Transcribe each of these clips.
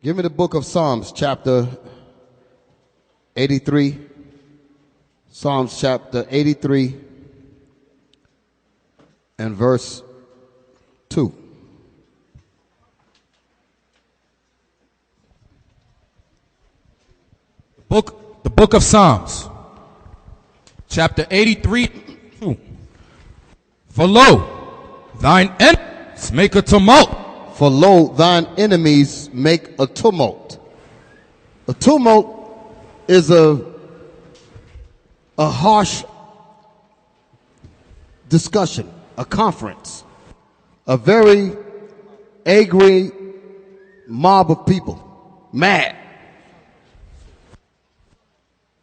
Give me the book of Psalms, chapter 83. Psalms chapter 83 and verse 2. The book of Psalms, chapter 83. For lo, thine enemies make a tumult. For lo, thine enemies make a tumult. A tumult is a harsh discussion, a conference, a very angry mob of people, mad.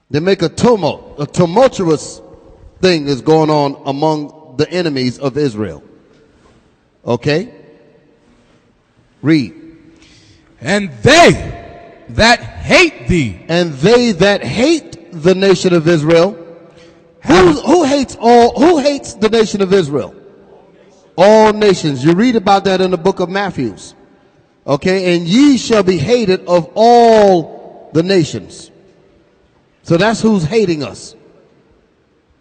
They make a tumult. A tumultuous thing is going on among the enemies of Israel. Okay? Read. And they that hate thee. And they that hate the nation of Israel. Who hates the nation of Israel? All nations. You read about that in the book of Matthew. Okay? And ye shall be hated of all the nations. So that's who's hating us.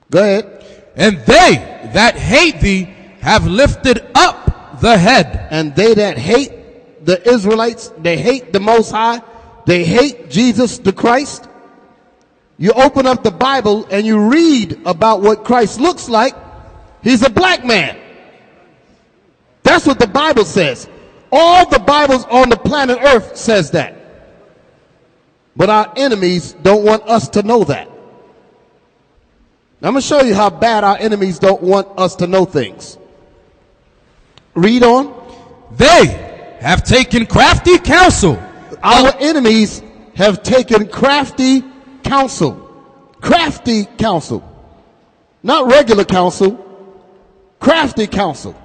Go ahead. And they that hate thee have lifted up the head. And they that hate the Israelites, they hate the Most High, they hate Jesus the Christ. You open up the Bible and you read about what Christ looks like. He's a black man. That's what the Bible says. All the Bibles on the planet Earth says that. But our enemies don't want us to know that. I'm going to show you how bad our enemies don't want us to know things. Read on. They have taken crafty counsel. Our enemies have taken crafty counsel. Crafty counsel. Not regular counsel. Crafty counsel.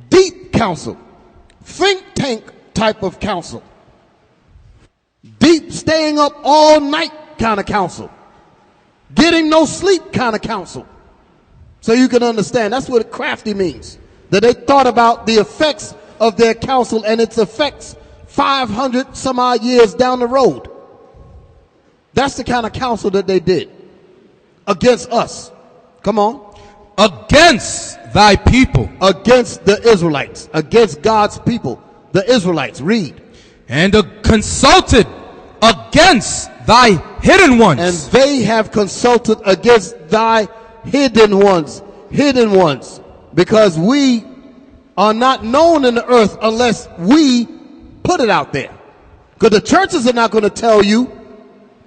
Deep counsel. Think tank type of counsel. Deep staying up all night kind of counsel. Getting no sleep kind of counsel. So you can understand. That's what crafty means. That they thought about the effects of their counsel and its effects 500 some odd years down the road. That's the kind of counsel that they did against us. Come on. Against thy people. Against the Israelites. Against God's people. The Israelites. Read. And consulted against thy hidden ones. And they have consulted against thy hidden ones. Hidden ones. Because we are not known in the earth unless we put it out there. Because the churches are not going to tell you.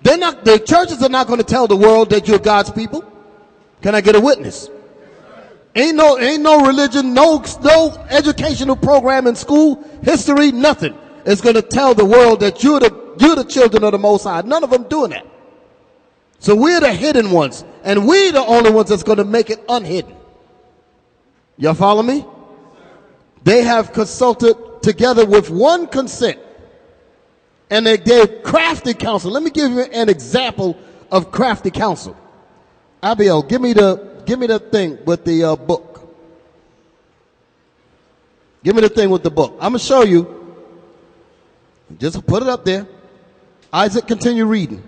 The churches are not going to tell the world that you're God's people. Can I get a witness? Ain't no religion, no educational program in school, history, nothing is going to tell the world that you're the children of the Most High. None of them doing that. So we're the hidden ones, and we're the only ones that's going to make it unhidden. Y'all follow me? They have consulted together with one consent, and they gave crafty counsel. Let me give you an example of crafty counsel. Abiel, give me the thing with the book. Give me the thing with the book. I'm going to show you. Just put it up there. Isaac, continue reading.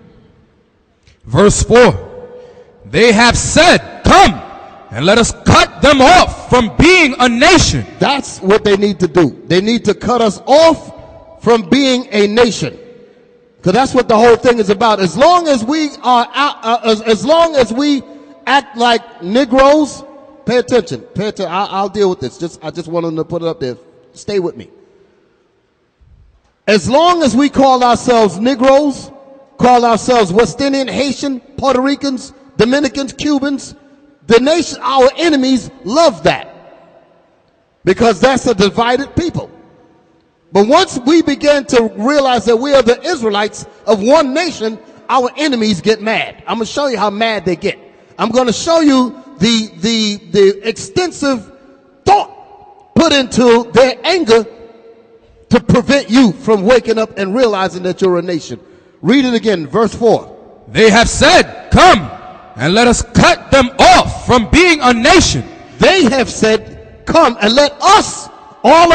Verse 4. They have said, come and let us cut them off from being a nation. That's what they need to do. They need to cut us off from being a nation. Because that's what the whole thing is about. As long as we are out, as long as we act like Negroes, pay attention. Pay attention. I'll deal with this. I just want them to put it up there. Stay with me. As long as we call ourselves Negroes, call ourselves West Indian, Haitian, Puerto Ricans, Dominicans, Cubans, the nation, our enemies love that. Because that's a divided people. But once we begin to realize that we are the Israelites of one nation, our enemies get mad. I'm going to show you how mad they get. I'm going to show you the extensive thought put into their anger to prevent you from waking up and realizing that you're a nation. Read it again, verse 4. They have said, come and let us cut them off from being a nation. They have said, come and let us, all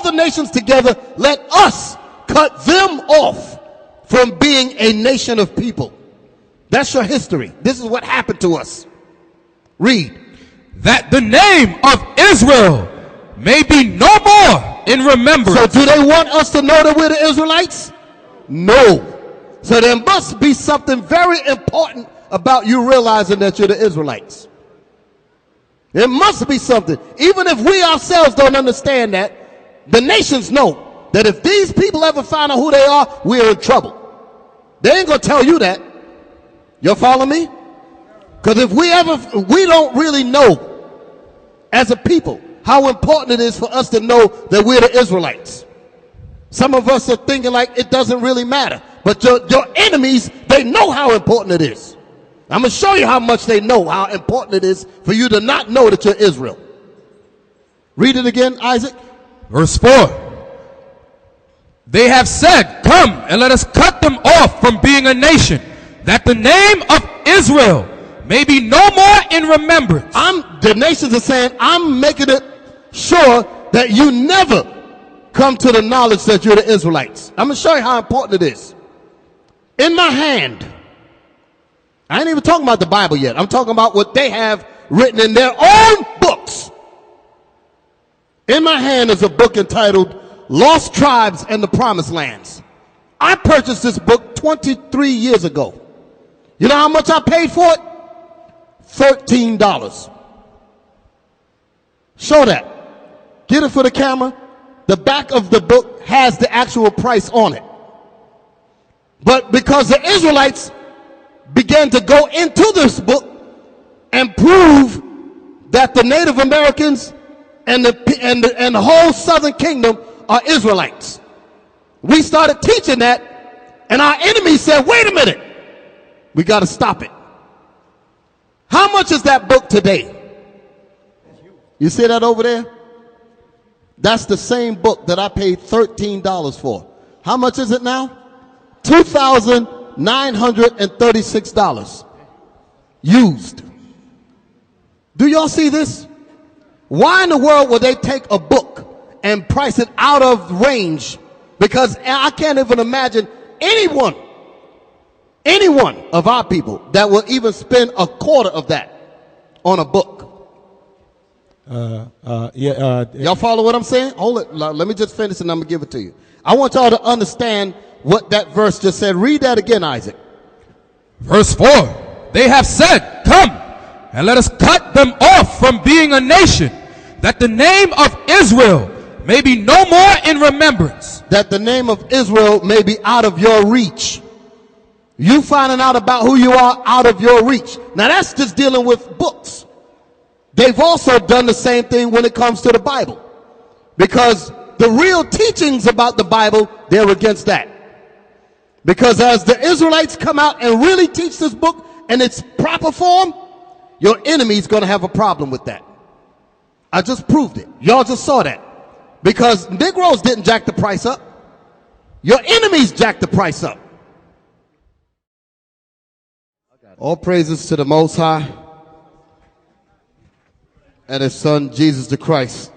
the nations together, let us cut them off from being a nation of people. That's your history. This is what happened to us. Read. That the name of Israel may be no more in remembrance. So do they want us to know that we're the Israelites? No. So there must be something very important about you realizing that you're the Israelites. There must be something. Even if we ourselves don't understand that, the nations know that if these people ever find out who they are, we're in trouble. They ain't going to tell you that. You follow me? Because if we don't really know as a people how important it is for us to know that we're the Israelites. Some of us are thinking like it doesn't really matter. But your enemies, they know how important it is. I'm going to show you how much they know how important it is for you to not know that you're Israel. Read it again, Isaac. Verse 4. They have said, come and let us cut them off from being a nation, that the name of Israel may be no more in remembrance. The nations are saying, I'm making it sure that you never come to the knowledge that you're the Israelites. I'm going to show you how important it is. In my hand, I ain't even talking about the Bible yet. I'm talking about what they have written in their own books. In my hand is a book entitled Lost Tribes and the Promised Lands. I purchased this book 23 years ago. You know how much I paid for it? $13. Show that. Get it for the camera. The back of the book has the actual price on it. But because the Israelites began to go into this book and prove that the Native Americans and the whole Southern Kingdom are Israelites, we started teaching that, and our enemies said, wait a minute, we got to stop it. How much is that book today? You see that over there? That's the same book that I paid $13 for. How much is it now? $2,936 used. Do y'all see this? Why in the world would they take a book and price it out of range? Because I can't even imagine anyone of our people that will even spend a quarter of that on a book. Y'all follow what I'm saying? Hold it. Let me just finish and I'm going to give it to you. I want y'all to understand what that verse just said. Read that again, Isaac. Verse 4. They have said, come and let us cut them off from being a nation, that the name of Israel may be no more in remembrance. That the name of Israel may be out of your reach. You finding out about who you are out of your reach. Now that's just dealing with books. They've also done the same thing when it comes to the Bible. Because the real teachings about the Bible, they're against that. Because as the Israelites come out and really teach this book in its proper form, your enemy's going to have a problem with that. I just proved it. Y'all just saw that. Because Negroes didn't jack the price up. Your enemies jacked the price up. All praises to the Most High and His Son, Jesus the Christ.